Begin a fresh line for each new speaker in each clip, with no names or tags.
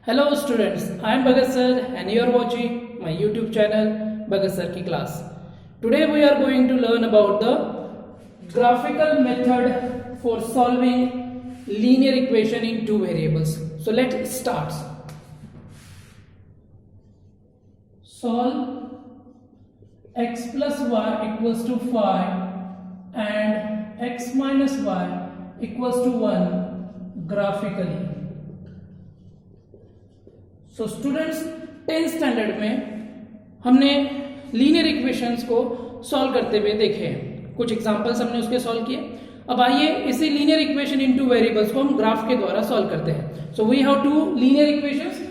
Hello students, I am Bhagat sir and you are watching my YouTube channel Bhagat sir ki class. Today we are going to learn about the graphical method for solving linear equation in two variables. So let's start. Solve x plus y equals to 5 and x minus y equals to 1 graphically. So students 10th standard में हमने linear equations को solve करते हुए देखे हैं, कुछ examples हमने उसके सॉल्व किए। अब आइए इसी linear equation in two variables को हम ग्राफ के द्वारा सॉल्व करते हैं। So we have two linear equations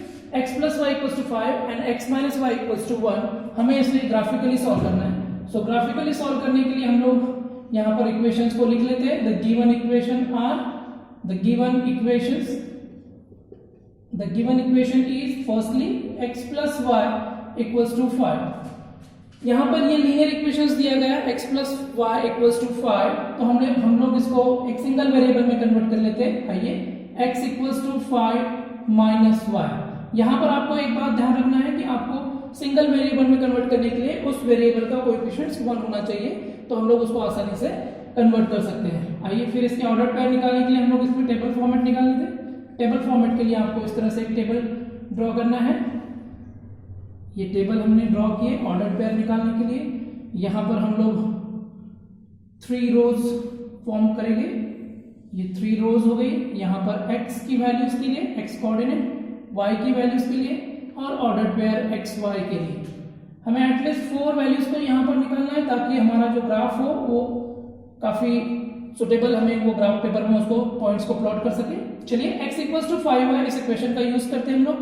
x plus y equals to 5 and x minus y equals to 1। हमें इसलिए ग्राफिकली सॉल्व करना है। सो ग्राफिकली सॉल्व करने के लिए हम लोग यहाँ पर इक्वेशंस को लिख लेते हैं। The given equation are the given equations The given equation is firstly x plus y equals to 5। यहाँ पर ये लीनियर इक्वेशंस दिया गया है x plus y equals to 5, तो हम लोग इसको एक सिंगल वेरिएबल में कन्वर्ट कर लेते हैं। आइए x equals to 5 minus y। यहाँ पर आपको एक बात ध्यान रखना है कि आपको सिंगल वेरिएबल में कन्वर्ट करने के लिए उस वेरिएबल का कोएफिशिएंट 1 होना चाहिए, तो हम लोग उसको आसानी से कन्वर्ट कर सकते हैं। आइए फिर इसके ऑर्डर पेयर निकालने के लिए हम लोग इसमें टेबल फॉर्मेट निकाल लेते हैं। टेबल फॉर्मेट के लिए आपको इस तरह से एक टेबल ड्रॉ करना है। ये टेबल हमने ड्रॉ किए ऑर्डर पेयर निकालने के लिए। यहाँ पर हम लोग 3 रोज फॉर्म करेंगे। ये 3 रोज हो गई। यहाँ पर x की वैल्यूज के लिए, x कोऑर्डिनेट, y की वैल्यूज के लिए और ऑर्डर पेयर x y के लिए हमें एटलीस्ट 4 वैल्यूज को यहाँ पर निकालना है, ताकि हमारा जो ग्राफ हो वो काफी सुटेबल, हमें वो ग्राफ पेपर में उसको पॉइंट्स को प्लॉट कर सके। चलिए x इक्वल्स टू 5 है, इस इक्वेशन का यूज करते हैं हम लोग।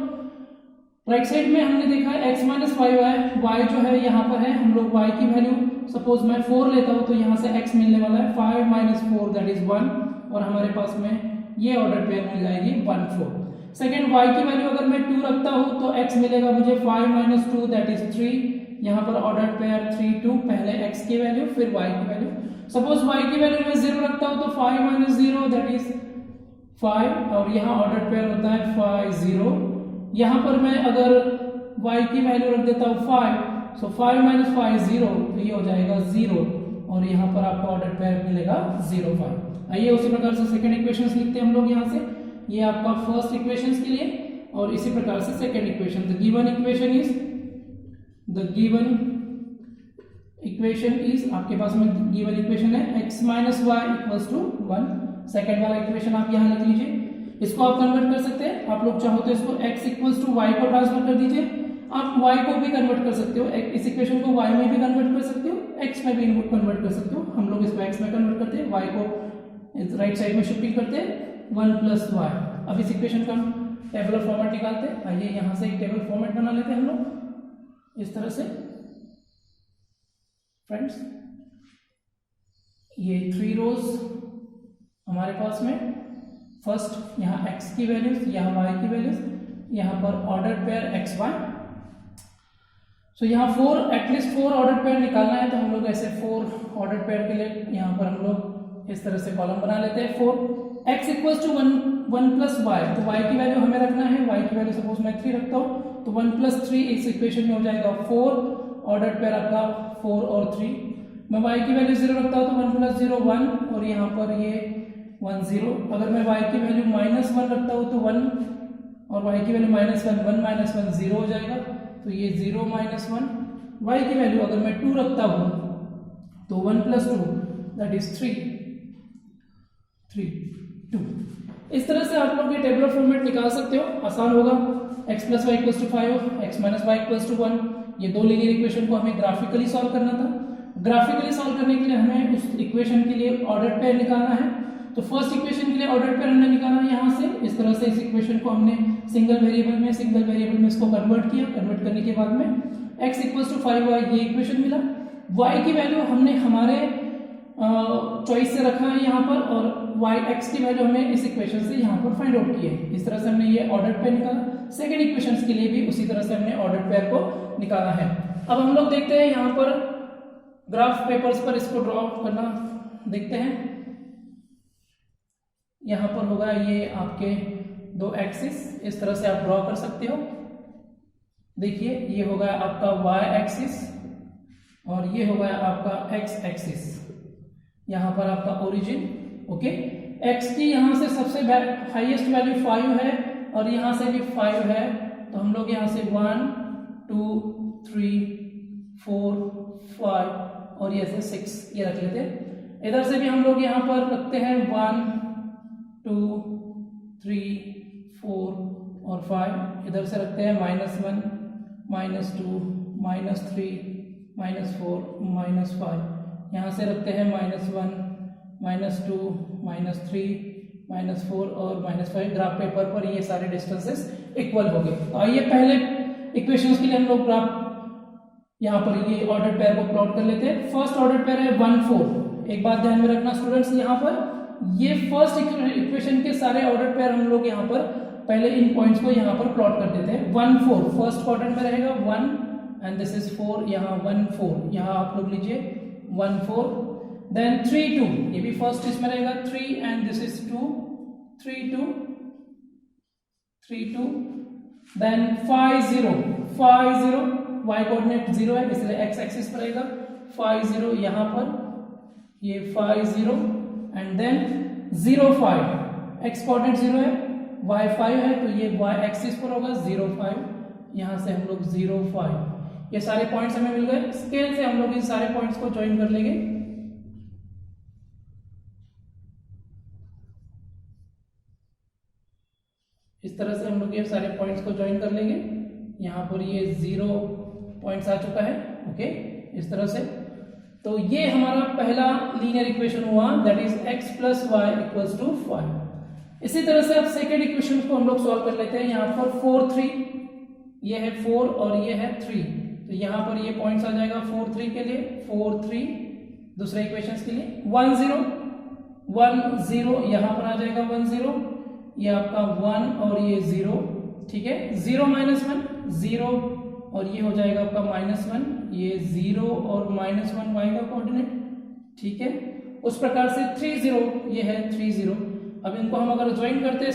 राइट साइड में हमने देखा है x माइनस 5 है, y जो है यहाँ पर है। हम लोग y की वैल्यू सपोज मैं 4 लेता हूँ, तो यहाँ से x मिलने वाला है 5 माइनस 4 दैट इज 1, और हमारे पास में ये ऑर्डर पेयर मिल जाएगी 1 4। सेकेंड y की वैल्यू अगर मैं 2 रखता हूँ तो x मिलेगा मुझे 5 माइनस 2 दैट इज 3। यहाँ पर ऑर्डर पेयर 3 2, पहले x की वैल्यू फिर y की वैल्यू। सपोज y की वैल्यू मैं 0 रखता हूँ तो 5 माइनस 0 दैट इज 5, और यहाँ ऑर्डर पेयर होता है 5 0। यहाँ पर मैं अगर y की वैल्यू रख देता हूँ 5, सो 5 माइनस 5 0, तो ये हो जाएगा 0, और यहाँ पर आपको ऑर्डर पेयर मिलेगा 0 5। आइए उसी प्रकार से सेकंड इक्वेशंस लिखते हैं हम लोग यहाँ से। ये आपका फर्स्ट इक्वेशंस के लिए, और इसी प्रकार से second equation. The given equation is आपके पास में गिवन इक्वेशन है x minus y equals to 1। Second वाला इक्वेशन आप यहाँ लिख लीजिए। इसको आप कन्वर्ट कर सकते हैं। आप लोग चाहो तो इसको x इक्वल्स टू वाई को ट्रांसफर कर दीजिए। आप y को भी कन्वर्ट कर सकते हो, इस इक्वेशन को y में भी कन्वर्ट कर सकते हो, x में भी कन्वर्ट कर सकते हो। हम लोग इसको x में कन्वर्ट करते हैं, y को राइट साइड में शिफ्टिंग करते हैं 1 प्लस वाई। अब इस इक्वेशन का टेबुलर फॉर्मेट निकालते हैं। आइए यहाँ से एक टेबल फॉर्मेट बना लेते हैं हम लोग इस तरह से। फ्रेंड्स, ये 3 रोज हमारे पास में, फर्स्ट यहाँ x की वैल्यूज, यहाँ y की वैल्यूज, यहाँ पर ऑर्डर पेयर x y। सो यहाँ 4 एटलीस्ट 4 ऑर्डर पेयर निकालना है, तो हम लोग ऐसे 4 ऑर्डर पेयर के लिए यहाँ पर हम लोग इस तरह से कॉलम बना लेते हैं। 4 x equals to 1 plus y, तो y की वैल्यू हमें रखना है। y की वैल्यू सपोज मैं 3 रखता हूँ, तो 1 प्लस 3 इस इक्वेशन में हो जाएगा 4, ऑर्डर पेयर आपका 4 और 3। मैं y की वैल्यू 0 रखता हूँ तो 1 प्लस 0 1, और यहाँ पर ये 1 0। अगर मैं y की वैल्यू माइनस 1 रखता हूँ तो 1, और y की वैल्यू माइनस 1, 1 माइनस 1 0 हो जाएगा, तो ये 0 माइनस 1। y की वैल्यू अगर मैं 2 रखता हूँ तो 1 प्लस 2 दैट इज 3 2। इस तरह से आप लोग ये टेबुलर फॉर्मेट निकाल सकते हो, आसान होगा। x plus y equals to 5, x minus y equals to 1। ये दो लीनियर इक्वेशन को हमें ग्राफिकली सॉल्व करना था। ग्राफिकली सॉल्व करने के लिए हमें उस इक्वेशन के लिए ऑर्डर पेयर निकालना है। तो फर्स्ट इक्वेशन के लिए ऑर्डर पेयर हमने निकाला यहाँ से। इस तरह से इस इक्वेशन को हमने सिंगल वेरिएबल में इसको कन्वर्ट किया। कन्वर्ट करने के बाद में x इक्वल्स टू 5y ये इक्वेशन मिला। y की वैल्यू हमने हमारे चॉइस से रखा है यहाँ पर, और x की वैल्यू हमें इस इक्वेशन से यहाँ पर फाइंड आउट की है। इस तरह से हमने ये ऑर्डर पेयर निकाला। सेकेंड इक्वेशन के लिए भी उसी तरह से हमने ऑर्डर पेयर को निकाला है। अब हम लोग देखते हैं यहाँ पर ग्राफ पेपर्स पर इसको ड्रॉ करना देखते हैं। यहाँ पर होगा ये आपके दो एक्सिस इस तरह से आप ड्रॉ कर सकते हो। देखिए ये हो गया आपका y एक्सिस और ये हो गया आपका x एक्सिस, यहाँ पर आपका ओरिजिन। ओके, x की यहाँ से सबसे हाईएस्ट वैल्यू 5 है और यहाँ से भी 5 है, तो हम लोग यहाँ से 1 2 3 4 5 और ये से 6 ये रख लेते हैं। इधर से भी हम लोग यहाँ पर रखते हैं 1 2 3 4 और 5, इधर से रखते हैं -1 -2 -3 -4 -5, यहाँ से रखते हैं -1 -2 -3 -4 और -5। ग्राफ पेपर पर ये सारे डिस्टेंसेस इक्वल हो गए। तो आइए पहले इक्वेशंस के लिए हम लोग ग्राफ यहाँ पर ये ऑर्डर पेयर को प्लॉट कर लेते हैं। फर्स्ट ऑर्डर पेयर है 1 4। एक बात ध्यान में रखना स्टूडेंट्स, यहाँ पर ये फर्स्ट इक्वेशन के सारे ऑर्डर पेयर हम लोग यहाँ पर पहले इन पॉइंट्स को यहाँ पर प्लॉट कर देते हैं। 1 4 फर्स्ट क्वाड्रेंट में रहेगा 1 एंड दिस इज 4, यहाँ 1 4, यहाँ आप लोग लीजिए 1 4, देन 3 2, ये भी फर्स्ट इसमें रहेगा 3 and this is 2 3 2 3 2, then 5 0 5 0, y coordinate 0 है इसलिए x एक्सिस पर रहेगा 5 0, यहाँ पर ये 5 0 एंड देन 0 5, x कोऑर्डिनेट 0 है, y 5 है तो ये y एक्सिस पर होगा 0 5, यहाँ से हम लोग 0 5। ये सारे पॉइंट्स हमें मिल गए। स्केल से हम लोग इन सारे पॉइंट्स को ज्वाइन कर लेंगे। इस तरह से हम लोग ये सारे पॉइंट्स को ज्वाइन कर लेंगे। यहाँ पर ये 0 पॉइंट्स आ चुका है। ओके, इस तरह से तो ये हमारा पहला लीनियर इक्वेशन हुआ, दैट इज x + y = 5। इसी तरह से अब सेकेंड इक्वेशन को हम लोग सॉल्व कर लेते हैं। यहाँ पर 4 3, ये है 4 और ये है 3, तो यहाँ पर ये पॉइंट्स आ जाएगा 4 3 के लिए 4 3, दूसरे इक्वेशंस के लिए 1 0 1 0, यहाँ पर आ जाएगा 1 0, ये आपका 1 और ये 0, ठीक है। 0 - 1 0 और ये हो जाएगा आपका -1, ये 0 और -1 y का कोऑर्डिनेट, ठीक है। उस प्रकार से 3 0, ये है 3 0। अब इनको हम अगर ज्वाइन करते हैं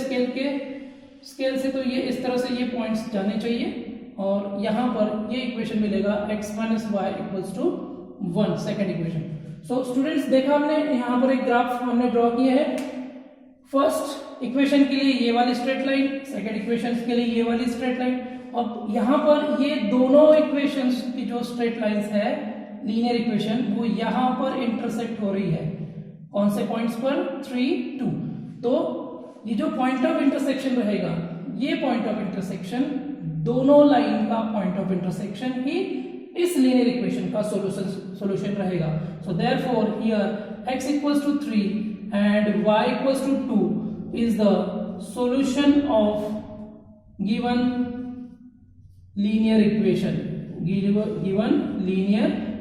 स्केल से तो ये इस तरह से ये पॉइंट्स जाने चाहिए और यहाँ पर ये इक्वेशन मिलेगा x - y = 1, second equation. So students देखा हमने यहाँ पर एक ग्राफ हमने ड्रॉ किया है। फर्स्ट इक्वेशन के लिए ये वाली स्ट्रेट लाइन, सेकेंड इक्वेशन के लिए ये वाली स्ट्रेट लाइन। अब यहाँ पर ये दोनों इक्वेशंस की जो स्ट्रेट लाइंस है लीनियर इक्वेशन, वो यहाँ पर इंटरसेक्ट हो रही है। कौन से पॉइंट्स पर? 3 2। तो ये जो पॉइंट ऑफ इंटरसेक्शन रहेगा, ये पॉइंट ऑफ इंटरसेक्शन दोनों लाइन का पॉइंट ऑफ इंटरसेक्शन ही इस लीनियर इक्वेशन का सॉल्यूशन रहेगा। So therefore here x = 3 and y = 2 is the solution of given linear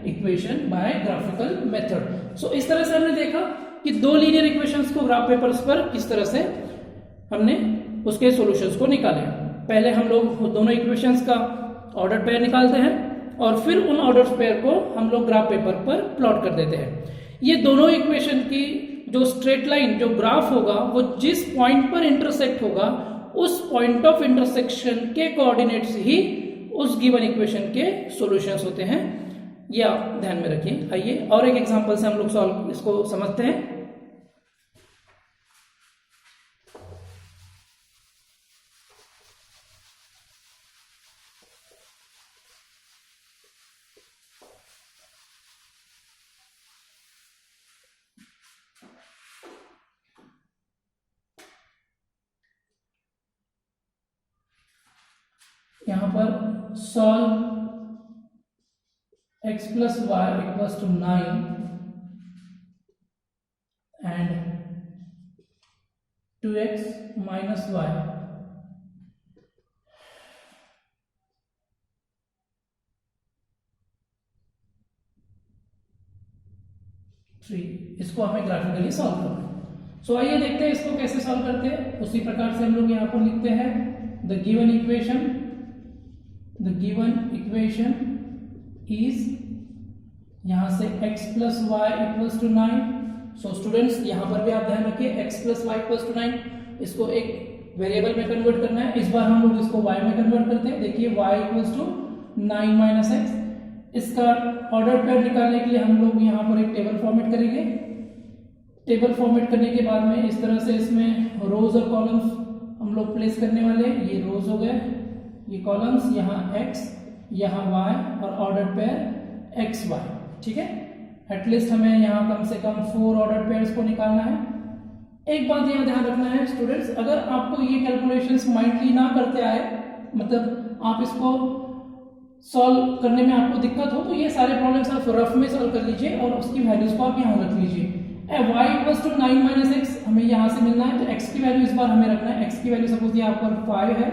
equation by graphical method। So इस तरह से हमने देखा कि दो लीनियर इक्वेशंस को ग्राफ पेपर्स पर किस तरह से हमने उसके सॉल्यूशंस को निकाले। पहले हम लोग दोनों इक्वेशंस का ऑर्डर पेयर निकालते हैं और फिर उन ऑर्डर पेयर को हम लोग ग्राफ पेपर पर प्लॉट कर देते हैं। ये दोनों इक्वेशन की जो स्ट्रेट लाइन, जो ग्राफ होगा, वो जिस पॉइंट पर इंटरसेक्ट होगा उस पॉइंट ऑफ इंटरसेक्शन के कोऑर्डिनेट्स ही उस गिवन इक्वेशन के सॉल्यूशंस होते हैं। ये आप ध्यान में रखिए। आइए और एक एग्जांपल से हम लोग इसको समझते हैं। यहां पर solve x + y = 9 and 2x - y। इसको हमें ग्राफिकली सॉल्व करना है। सो आइए देखते हैं इसको कैसे सॉल्व करते हैं। उसी प्रकार से हम लोग यहाँ पर लिखते हैं द गिवन इक्वेशन इज, यहाँ से x + y = 9। सो स्टूडेंट्स यहाँ पर भी आप ध्यान रखिए x + y = 9। इसको एक वेरिएबल में कन्वर्ट करना है। इस बार हम लोग इसको y में कन्वर्ट करते हैं। देखिए y equals to 9 minus x. इसका ऑर्डर पेयर निकालने के लिए हम लोग यहाँ पर एक टेबल फॉर्मेट करेंगे। टेबल फॉर्मेट करने के बाद में इस तरह से इसमें रोज और कॉलम्स हम लोग प्लेस करने वाले हैं। ये रोज हो गए, ये कॉलम्स, यहाँ x, यहाँ y और ऑर्डर पेयर एक्स वाई। ठीक है, एटलीस्ट हमें यहाँ कम से कम 4 ऑर्डर पेयर्स को निकालना है। एक बात यहाँ ध्यान रखना है स्टूडेंट्स, अगर आपको ये कैलकुलेशंस माइंडली ना करते आए, मतलब आप इसको सॉल्व करने में आपको दिक्कत हो, तो ये सारे प्रॉब्लम्स आप रफ में सॉल्व कर लीजिए और उसकी वैल्यूज को आप यहाँ रख लीजिए। y equals to 9 minus x हमें यहाँ से मिलना है, तो x की वैल्यू इस बार हमें रखना है। x की वैल्यू सपोज यहाँ पर 5 है,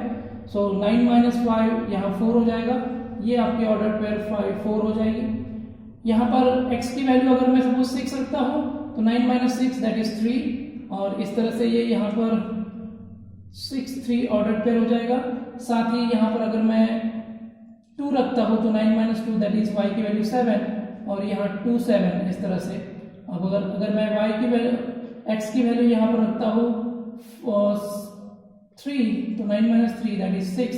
सो 9 माइनस 5 यहाँ 4 हो जाएगा। ये आपकी ऑर्डर पेयर 4 हो जाएगी। यहाँ पर x की वैल्यू अगर मैं सपोज 6 रखता हूँ तो 9 माइनस 6 दैट इज 3, और इस तरह से ये यहाँ पर 6 3 ऑर्डर पेयर हो जाएगा। साथ ही यहाँ पर अगर मैं 2 रखता हूँ तो 9 माइनस 2 दैट इज y की वैल्यू 7, और यहाँ 2 7 इस तरह से। अब अगर मैं y की वैल्यू x की वैल्यू यहाँ पर रखता हूँ 3 तो 9 माइनस 3 दैट इज 6,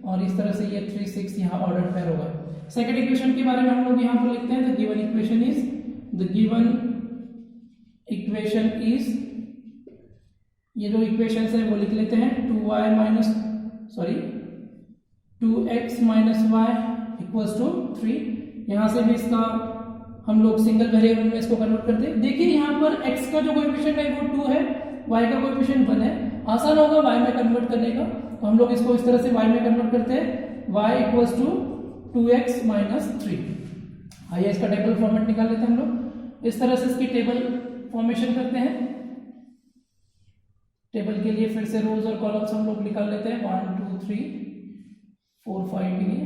और इस तरह से ये 3 6 यहाँ ऑर्डर पेयर होगा। सेकंड इक्वेशन के बारे में हम लोग यहाँ पर लिखते हैं, द गिवन इक्वेशन इज ये जो इक्वेशंस है वो लिख लेते हैं। 2x minus y equals to 3। यहाँ से भी इसका हम लोग सिंगल वेरिएबल में इसको कन्वर्ट करते हैं। देखिए यहाँ पर x का जो कोएफिशिएंट है वो 2 है, y का कोएफिशिएंट 1 है। आसान होगा y में कन्वर्ट करने का, तो हम लोग इसको इस तरह से y में कन्वर्ट करते हैं। y equals to 2x minus 3। आइए इसका टेबल फॉर्मेट निकाल लेते हैं हम लोग। इस तरह से इसकी टेबल फॉर्मेशन करते हैं। टेबल के लिए फिर से रोज और कॉलम्स हम लोग निकाल लेते हैं 1 2 3 4 5 के लिए।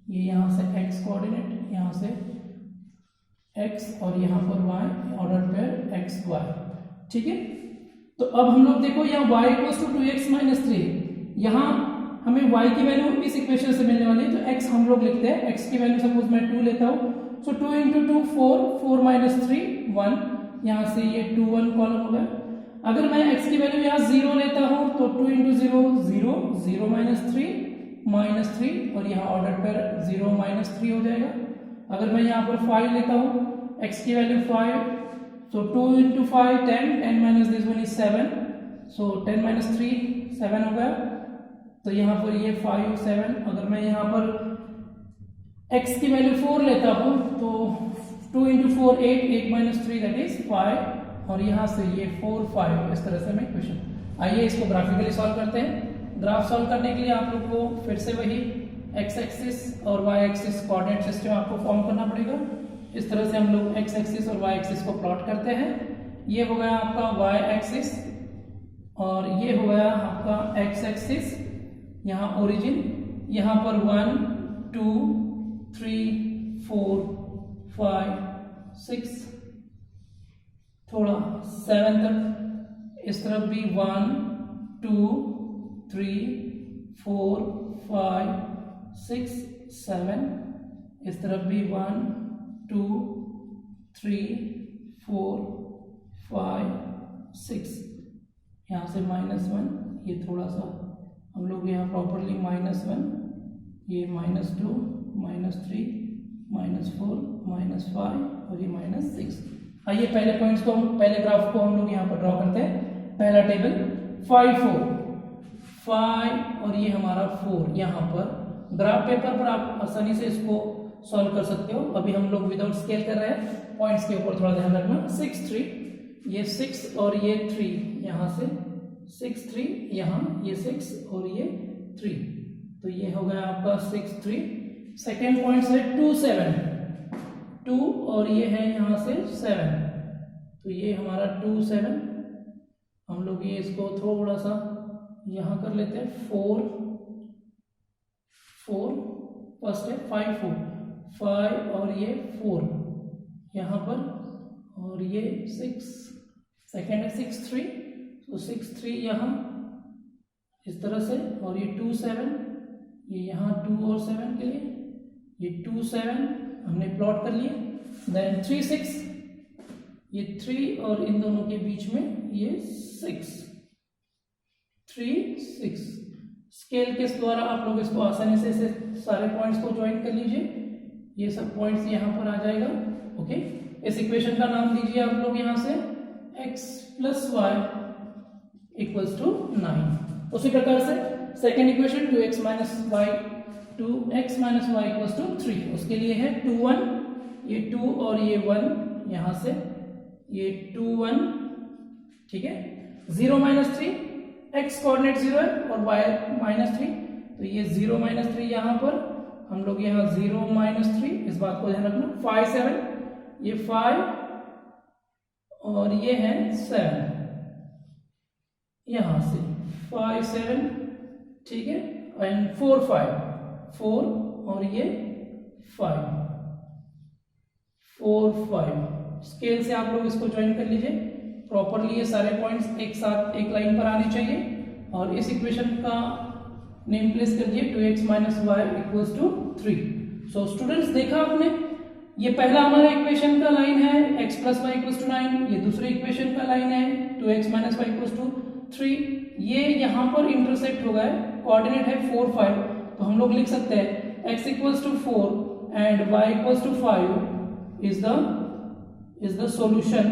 ये यहाँ से x कोऑर्डिनेट, यहाँ से x और यहाँ पर y, order pair x y। ठीक है, तो अब हम लोग देखो यहाँ y equals to 2x minus 3, यहाँ हमें y की वैल्यू इस इक्वेशन से मिलने वाली है, तो x हम लोग लिखते हैं। x की वैल्यू सपोज मैं 2 लेता हूँ, सो 2 इंटू 2 4, 4 माइनस 3 1, यहाँ से ये 2 1 कॉलम हो गया। अगर मैं x की वैल्यू यहाँ 0 लेता हूँ तो 2 इंटू 0 0, 0 माइनस 3 और यहाँ ऑर्डर पर 0 माइनस 3 हो जाएगा। अगर मैं यहाँ पर 5 लेता हूँ, x की वैल्यू 5, तो 2 into 5 10, 10 minus this one is 7, so 10 minus 3 7 हो गया। तो यहाँ पर ये 5 7। अगर मैं यहाँ पर x की वैल्यू 4 लेता हूँ तो 2 इंटू 4 8, 8 माइनस 3 दैट इज 5, और यहाँ से ये 4 5। इस तरह से मैं इक्वेशन। आइए इसको ग्राफिकली सॉल्व करते हैं। ग्राफ सॉल्व करने के लिए आप लोग को फिर से वही x एक्सिस और y एक्सिस कोऑर्डिनेट सिस्टम आपको फॉर्म करना पड़ेगा। इस तरह से हम लोग x एक्सिस और y एक्सिस को प्लॉट करते हैं। ये हो गया आपका y एक्सिस और ये हो गया आपका x एक्सिस। यहाँ ओरिजिन, यहाँ पर 1 2 3 4 5 6 थोड़ा 7 तक। इस तरफ भी 1 2 3 4 5 6 7। इस तरफ भी 1 2 3 4 5 6। यहाँ से -1, ये थोड़ा सा हम लोग यहाँ प्रॉपरली -1, ये -2 -3 -4 -5 और ये -6। आइए पहले पॉइंट्स को पहले ग्राफ को हम लोग यहाँ पर ड्रॉ करते हैं। पहला टेबल 5 4 5 और ये हमारा 4। यहाँ पर ग्राफ पेपर पर आप आसानी से इसको सॉल्व कर सकते हो। अभी हम लोग विदाउट स्केल कर रहे हैं, पॉइंट्स के ऊपर थोड़ा ध्यान रखना। 6 3, ये 6 और ये 3, यहाँ से 6 3, यहाँ ये 6 और ये 3, तो ये हो गया आपका 6 3। सेकेंड पॉइंट है 2 7, 2 और ये है यहाँ से 7, तो ये हमारा 2 7। हम लोग ये इसको थोड़ा सा यहाँ कर लेते हैं। 4 4 फर्स्ट है 5 4 5 और ये 4 यहाँ पर, और ये 6 सेकेंड है 6 3, तो 6 3 यहाँ इस तरह से, और ये 2 7, ये यहाँ 2 और 7 के लिए, ये 2 7 हमने प्लॉट कर लिए। देन 3 6, ये 3 और इन दोनों के बीच में ये 6, 3 6। स्केल के द्वारा आप लोग इसको आसानी से इसे सारे पॉइंट्स को ज्वाइन कर लीजिए, ये सब पॉइंट्स यहाँ पर आ जाएगा। ओके, इस इक्वेशन का नाम दीजिए आप लोग यहाँ से x + y = 9। उसी प्रकार से सेकेंड इक्वेशन 2x - y = 3, उसके लिए है 2 1, ये 2 और ये 1 यहाँ से, ये 2 1, ठीक है। 0 - 3, x कोऑर्डिनेट 0 है और y -3, तो ये 0 - 3 यहाँ पर, हम लोग यहाँ 0 - 3, इस बात को ध्यान रखना। 5 7, ये 5 और ये है 7, यहां से 5 7, ठीक है। एंड 4 5, 4 और ये 5 4 5। स्केल से आप लोग इसको ज्वाइन कर लीजिए प्रॉपरली, ये सारे पॉइंट्स एक साथ एक लाइन पर आने चाहिए। और इस इक्वेशन का नेम प्लेस कर दिए 2x - y = 3। सो स्टूडेंट्स, देखा आपने, ये पहला हमारा इक्वेशन का लाइन है x + y = 9, ये दूसरे इक्वेशन का लाइन है 2x - y = 3। ये यहाँ पर इंटरसेक्ट हो गए, कोऑर्डिनेट है 4 5, तो हम लोग लिख सकते हैं x = 4 and y = 5 is the solution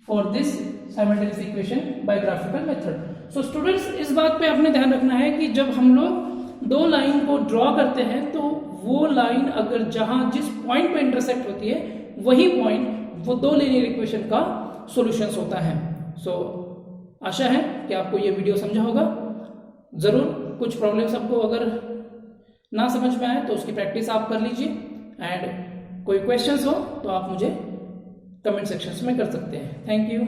for this simultaneous equation by graphical method। So students, इस बात पे आपने ध्यान रखना है कि जब हम लोग दो लाइन को ड्रॉ करते हैं तो वो लाइन अगर जिस पॉइंट पे इंटरसेक्ट होती है वही पॉइंट वो दो लीनियर इक्वेशन का सॉल्यूशंस होता है। सो आशा है कि आपको ये वीडियो समझा होगा। जरूर कुछ प्रॉब्लम्स आपको अगर ना समझ में आए तो उसकी प्रैक्टिस आप कर लीजिए, एंड कोई क्वेश्चंस हो तो आप मुझे कमेंट सेक्शन में कर सकते हैं। Thank you.